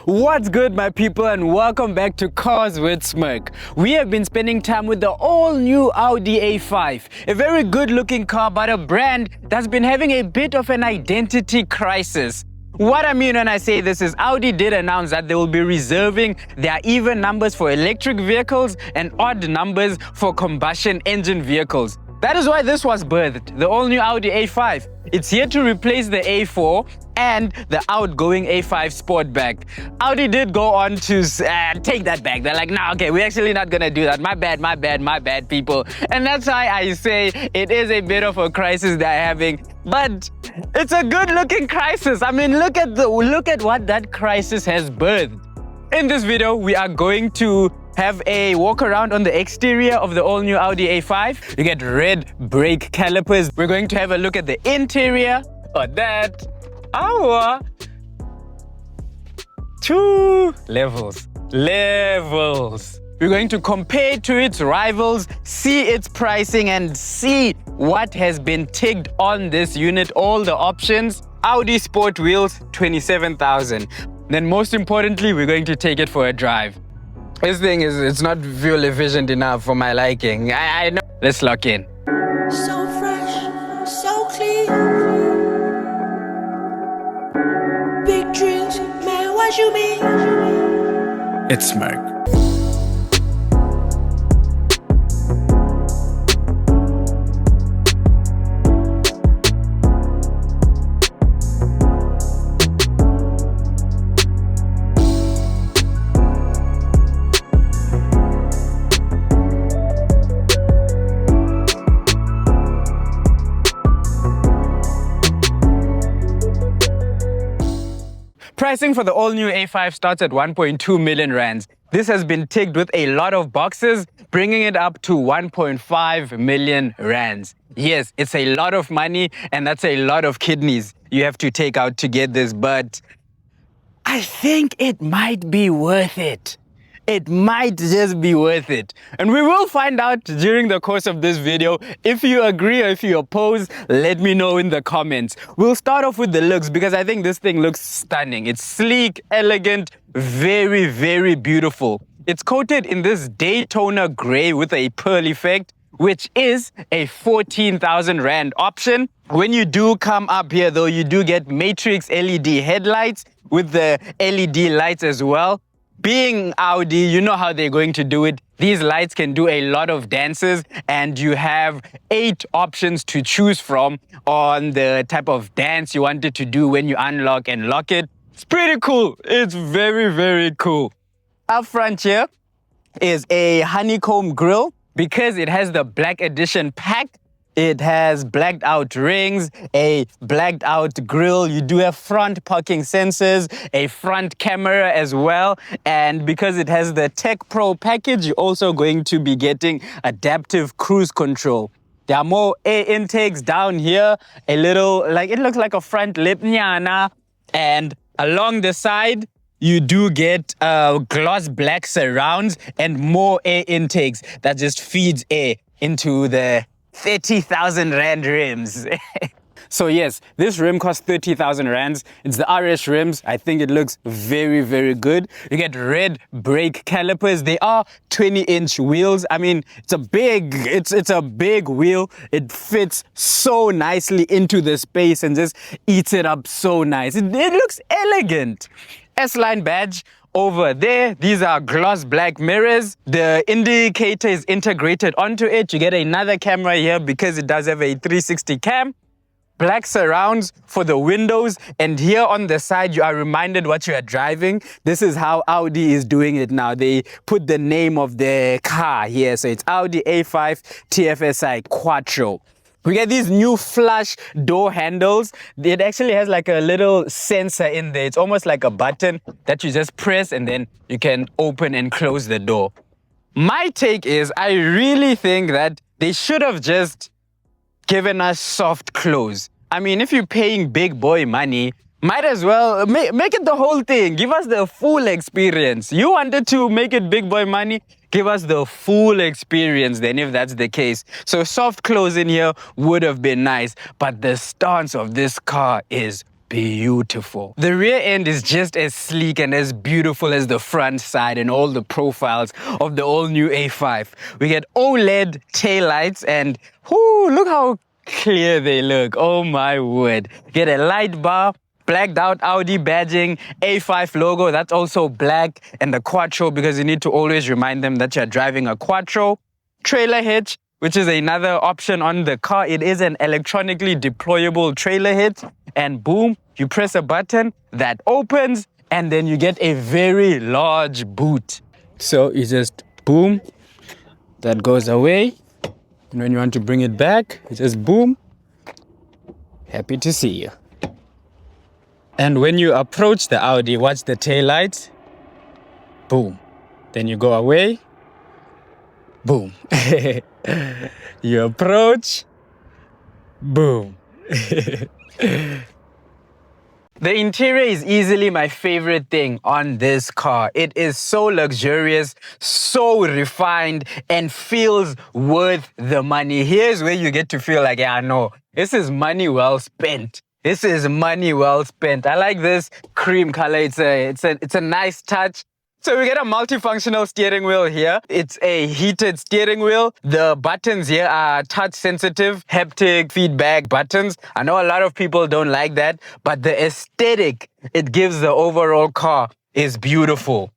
What's good, my people, and welcome back to Cars with Smirk. We have been spending time with the all-new Audi A5, a very good-looking car, but a brand that's been having a bit of an identity crisis. What I mean when I say this is Audi did announce that they will be reserving their even numbers for electric vehicles and odd numbers for combustion engine vehicles. That is why this was birthed, the all-new Audi A5. It's here to replace the A4 and the outgoing A5 Sportback. Audi did go on to take that back. They're like, nah, okay, we're actually not gonna do that. My bad, people. And that's why I say it is a bit of a crisis they're having. But it's a good-looking crisis. I mean, look at what that crisis has birthed. In this video, we are going to have a walk around on the exterior of the all-new Audi A5. You get red brake calipers. We're going to have a look at the interior of that. Our two levels. We're going to compare to its rivals, see its pricing, and see what has been ticked on this unit, all the options. Audi Sport Wheels, 27,000. Then most importantly, we're going to take it for a drive. This thing it's not fuel efficient enough for my liking. I know. Let's lock in. So fresh, so clean. Big dreams, man, what you mean? It's Smirk. Pricing for the all-new A5 starts at 1.2 million rands. This has been ticked with a lot of boxes, bringing it up to 1.5 million rands. Yes, it's a lot of money, and that's a lot of kidneys you have to take out to get this, but I think it might be worth it. It might just be worth it. And we will find out during the course of this video. If you agree or if you oppose, let me know in the comments. We'll start off with the looks because I think this thing looks stunning. It's sleek, elegant, very, very beautiful. It's coated in this Daytona Grey with a pearl effect, which is a 14,000 rand option. When you do come up here though, you do get matrix LED headlights with the LED lights as well. Being Audi, you know how they're going to do it. These lights can do a lot of dances, and you have 8 options to choose from on the type of dance you want it to do when you unlock and lock it. It's pretty cool. It's very, very cool. Up front here is a honeycomb grille. Because it has the Black Edition pack, it has blacked out rings, a blacked out grille. You do have front parking sensors, a front camera as well. And because it has the Tech Pro package, you're also going to be getting adaptive cruise control. There are more air intakes down here, a little, like it looks like a front lip nyana. And along the side, you do get gloss black surrounds and more air intakes that just feeds air into the 30,000 rand rims. So yes, this rim costs 30,000 rands. It's the RS rims. I think it looks very, very good. You get red brake calipers. They are 20-inch wheels. I mean, it's a big wheel. It fits so nicely into the space and just eats it up so nice. It looks elegant. S Line badge over there. These are gloss black mirrors. The indicator is integrated onto it. You get another camera here because it does have a 360 cam. Black surrounds for the windows, and here on the side you are reminded what you are driving. This is how Audi is doing it now. They put the name of the car here, so it's Audi A5 TFSI Quattro. We get these new flush door handles. It actually has like a little sensor in there. It's almost like a button that you just press and then you can open and close the door. My take is I really think that they should have just given us soft close. I mean, if you're paying big boy money, might as well make it the whole thing. Give us the full experience. You wanted to make it big boy money, give us the full experience then if that's the case. So soft close in here would have been nice, but the stance of this car is beautiful. The rear end is just as sleek and as beautiful as the front side and all the profiles of the all-new A5. We get OLED taillights and whoo, look how clear they look. Oh my word. Get a light bar, blacked out Audi badging, A5 logo, that's also black, and the Quattro because you need to always remind them that you're driving a Quattro. Trailer hitch, which is another option on the car. It is an electronically deployable trailer hitch, and boom, you press a button that opens, and then you get a very large boot. So you just boom, that goes away, and when you want to bring it back, you just boom. Happy to see you. And when you approach the Audi, watch the taillights, boom. Then you go away, boom. You approach, boom. The interior is easily my favorite thing on this car. It is so luxurious, so refined, and feels worth the money. Here's where you get to feel like, yeah, no, this is money well spent. This is money well spent. I like this cream color. It's a nice touch. So we get a multifunctional steering wheel here. It's a heated steering wheel. The buttons here are touch sensitive, haptic feedback buttons. I know a lot of people don't like that, but the aesthetic it gives the overall car is beautiful.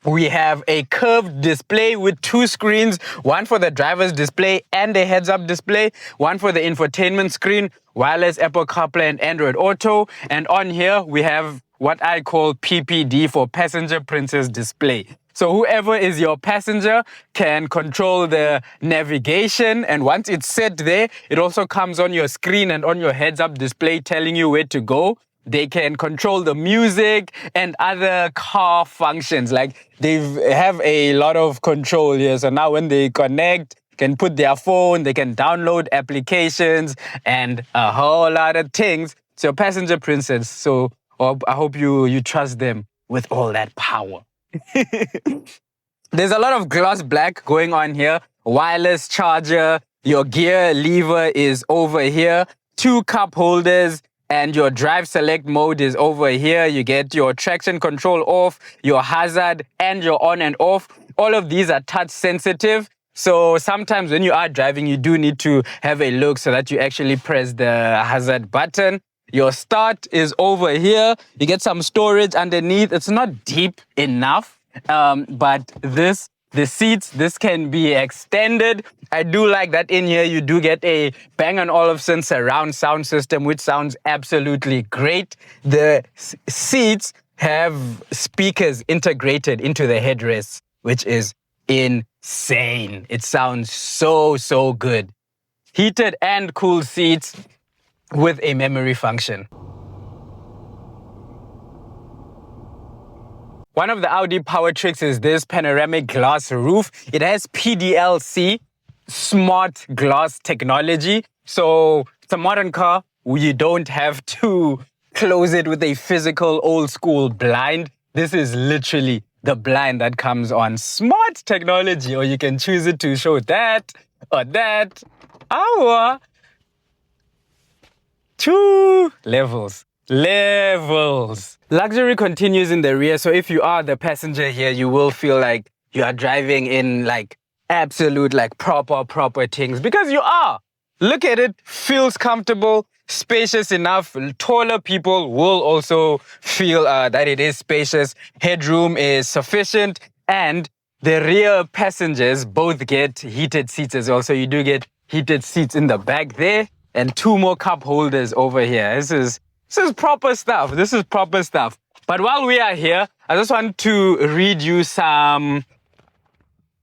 We have a curved display with two screens, one for the driver's display and a heads-up display, one for the infotainment screen, wireless Apple CarPlay and Android Auto, and on here we have what I call PPD for Passenger Princess Display. So whoever is your passenger can control the navigation, and once it's set there, it also comes on your screen and on your heads-up display telling you where to go. They can control the music and other car functions. Like they have a lot of control here. So now when they connect, can put their phone, they can download applications and a whole lot of things. It's your passenger princess. So I hope you trust them with all that power. There's a lot of gloss black going on here. Wireless charger. Your gear lever is over here. 2 cup holders. And your drive select mode is over here. You get your traction control off, your hazard, and your on and off. All of these are touch sensitive. So sometimes when you are driving, you do need to have a look so that you actually press the hazard button. Your start is over here. You get some storage underneath. It's not deep enough, but the seats, this can be extended. I do like that in here you do get a Bang & Olufsen surround sound system, which sounds absolutely great. The seats have speakers integrated into the headrests, which is insane. It sounds so good. Heated and cooled seats with a memory function. One of the Audi power tricks is this panoramic glass roof. It has PDLC, smart glass technology. So it's a modern car. You don't have to close it with a physical old school blind. This is literally the blind that comes on. Smart technology, or you can choose it to show that or that. Our 2 levels. Luxury continues in the rear, so if you are the passenger here, you will feel like you are driving in like absolute like proper things, because you are. Look at it, feels comfortable, spacious enough. Taller people will also feel that it is spacious. Headroom is sufficient, and the rear passengers both get heated seats as well. So you do get heated seats in the back there, and 2 more cup holders over here. This is proper stuff. This is proper stuff. But while we are here, I just want to read you some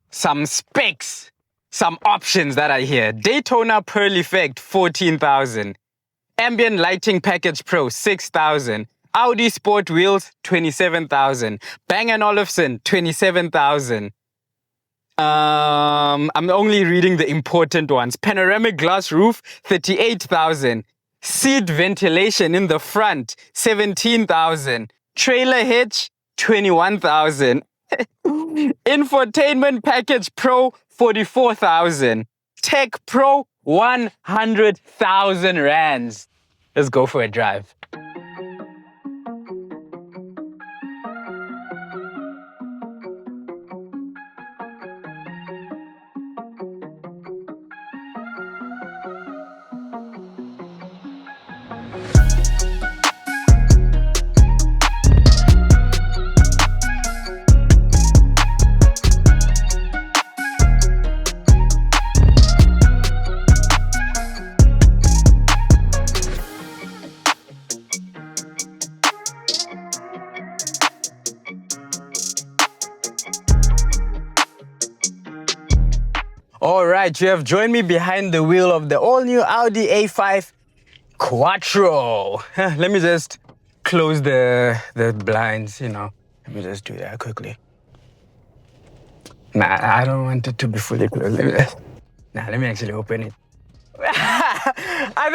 specs, some options that are here. Daytona Pearl Effect, 14,000. Ambient Lighting Package Pro, 6,000. Audi Sport Wheels, 27,000. Bang & Olufsen, 27,000. I'm only reading the important ones. Panoramic glass roof, 38,000. Seat ventilation in the front, 17,000. Trailer hitch, 21,000. Infotainment Package Pro, 44,000. Tech Pro, 100,000 rands. Let's go for a drive. All right, you have joined me behind the wheel of the all-new Audi A5 Quattro. Let me just close the blinds, you know. Let me just do that quickly. Nah, I don't want it to be fully closed. Let me actually open it. I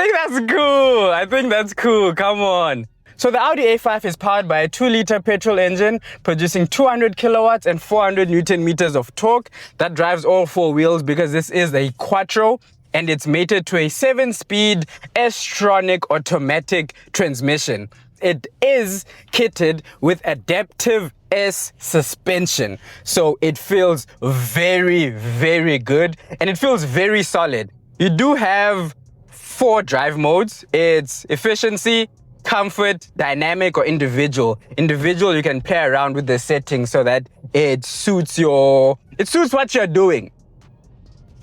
think that's cool. Come on. So the Audi A5 is powered by a 2-liter petrol engine producing 200 kilowatts and 400 Newton meters of torque that drives all 4 wheels because this is a Quattro and it's mated to a 7-speed S-tronic automatic transmission. It is kitted with adaptive S suspension. So it feels very, very good and it feels very solid. You do have 4 drive modes. It's efficiency, comfort, dynamic, or individual. Individual, you can play around with the settings so that it suits what you're doing.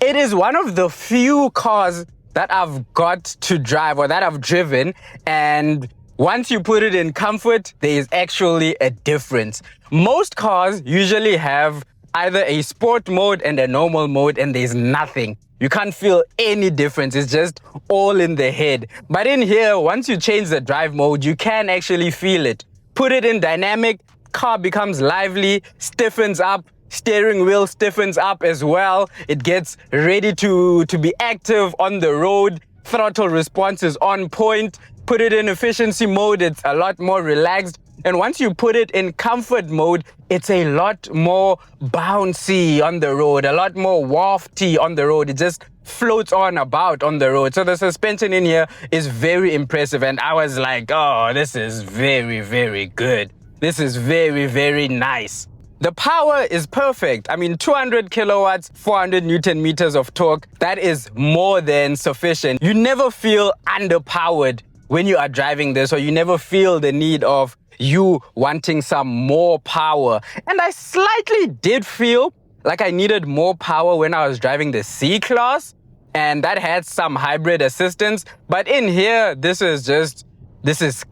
It is one of the few cars that I've got to drive or that I've driven, and once you put it in comfort, there is actually a difference. Most cars usually have either a sport mode and a normal mode, and there's nothing. You can't feel any difference. It's just all in the head. But in here, once you change the drive mode, you can actually feel it. Put it in dynamic, car becomes lively, stiffens up, steering wheel stiffens up as well. It gets ready to be active on the road. Throttle response is on point. Put it in efficiency mode, it's a lot more relaxed. And once you put it in comfort mode, it's a lot more bouncy on the road, a lot more wafty on the road. It just floats on about on the road. So the suspension in here is very impressive. And I was like, oh, this is very, very good. This is very, very nice. The power is perfect. I mean, 200 kilowatts, 400 Newton meters of torque. That is more than sufficient. You never feel underpowered when you are driving this, or you never feel the need of you wanting some more power. And I slightly did feel like I needed more power when I was driving the C-Class, and that had some hybrid assistance. But in here, this is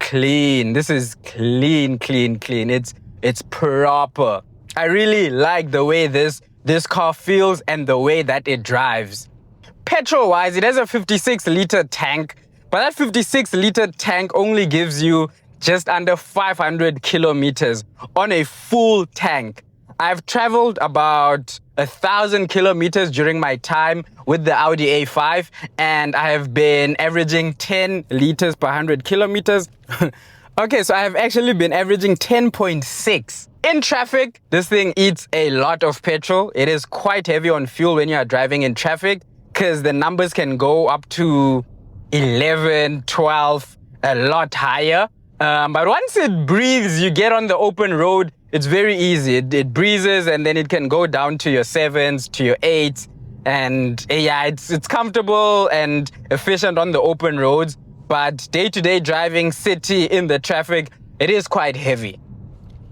clean. This is clean. It's proper. I really like the way this car feels and the way that it drives. Petrol-wise, it has a 56-liter tank, but that 56-liter tank only gives you just under 500 kilometers on a full tank. I've traveled about 1,000 kilometers during my time with the Audi A5, and I have been averaging 10 liters per 100 kilometers. Okay, so I have actually been averaging 10.6. In traffic, this thing eats a lot of petrol. It is quite heavy on fuel when you are driving in traffic because the numbers can go up to 11, 12, a lot higher. But once it breathes, you get on the open road, it's very easy. It breezes and then it can go down to your 7s, to your 8s. And yeah, it's comfortable and efficient on the open roads. But day-to-day driving, city, in the traffic, it is quite heavy.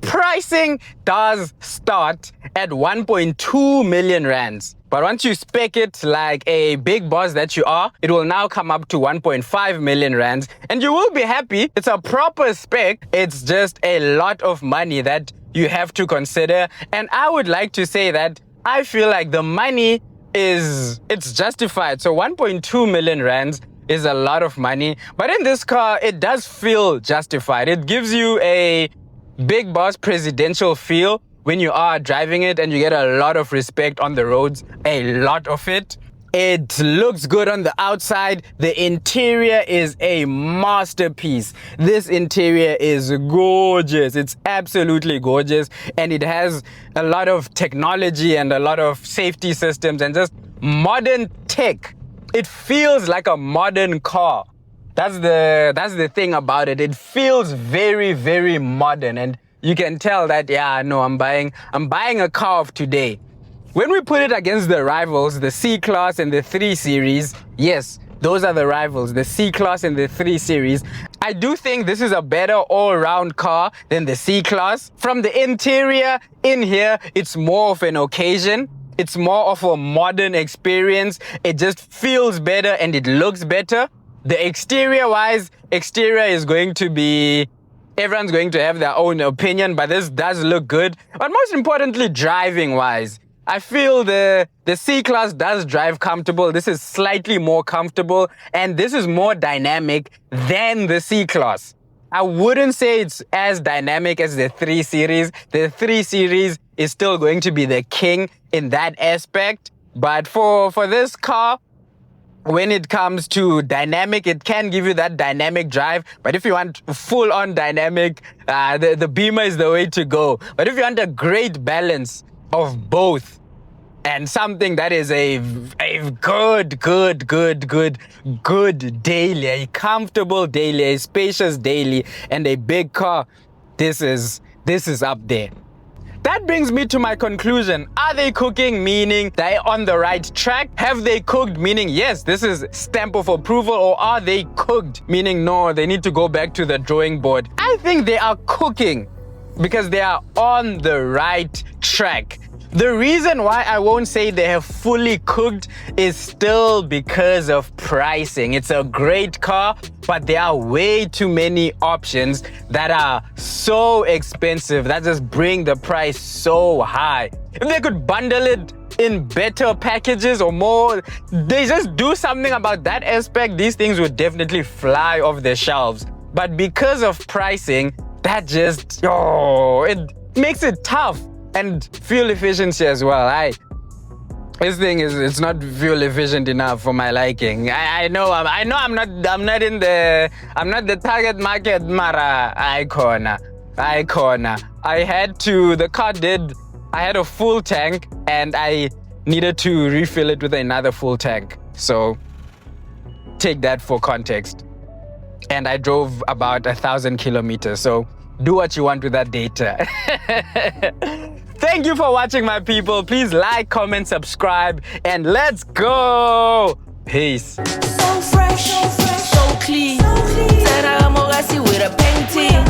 Pricing does start at 1.2 million rands. But once you spec it like a big boss that you are, it will now come up to 1.5 million rands. And you will be happy. It's a proper spec. It's just a lot of money that you have to consider. And I would like to say that I feel like the money it's justified. So 1.2 million rands is a lot of money. But in this car, it does feel justified. It gives you a big boss presidential feel when you are driving it, and you get a lot of respect on the roads, a lot of it. It looks good on the outside. The interior is a masterpiece. This interior is gorgeous. It's absolutely gorgeous. And it has a lot of technology and a lot of safety systems and just modern tech. It feels like a modern car. That's the thing about it. It feels very, very modern. And you can tell that, yeah, no, I'm buying a car of today. When we put it against the rivals, the C-Class and the 3 Series, yes, those are the rivals, the C-Class and the 3 Series. I do think this is a better all-round car than the C-Class. From the interior, in here, it's more of an occasion. It's more of a modern experience. It just feels better and it looks better. The exterior-wise, exterior is going to be... everyone's going to have their own opinion, but this does look good. But most importantly, driving-wise, I feel the C-Class does drive comfortable. This is slightly more comfortable, and this is more dynamic than the C-Class. I wouldn't say it's as dynamic as the 3 Series. The 3 Series is still going to be the king in that aspect. But for this car, when it comes to dynamic, it can give you that dynamic drive. But if you want full-on dynamic, the Beamer is the way to go. But if you want a great balance of both, and something that is a good daily, a comfortable daily, a spacious daily, and a big car, this is up there. That brings me to my conclusion. Are they cooking, meaning they're on the right track? Have they cooked, meaning yes, this is stamp of approval? Or are they cooked, meaning no, they need to go back to the drawing board? I think they are cooking because they are on the right track. The reason why I won't say they have fully cooked is still because of pricing. It's a great car, but there are way too many options that are so expensive that just bring the price so high. If they could bundle it in better packages or more, they just do something about that aspect, these things would definitely fly off the shelves. But because of pricing, that just, it makes it tough. And fuel efficiency as well. This thing it's not fuel efficient enough for my liking. I know I'm not the target market, mara icona. I had a full tank and I needed to refill it with another full tank. So take that for context. And I drove about 1,000 kilometers. So do what you want with that data. Thank you for watching, my people. Please like, comment, subscribe, and let's go. Peace. So fresh, so clean. Said I'm with a painting.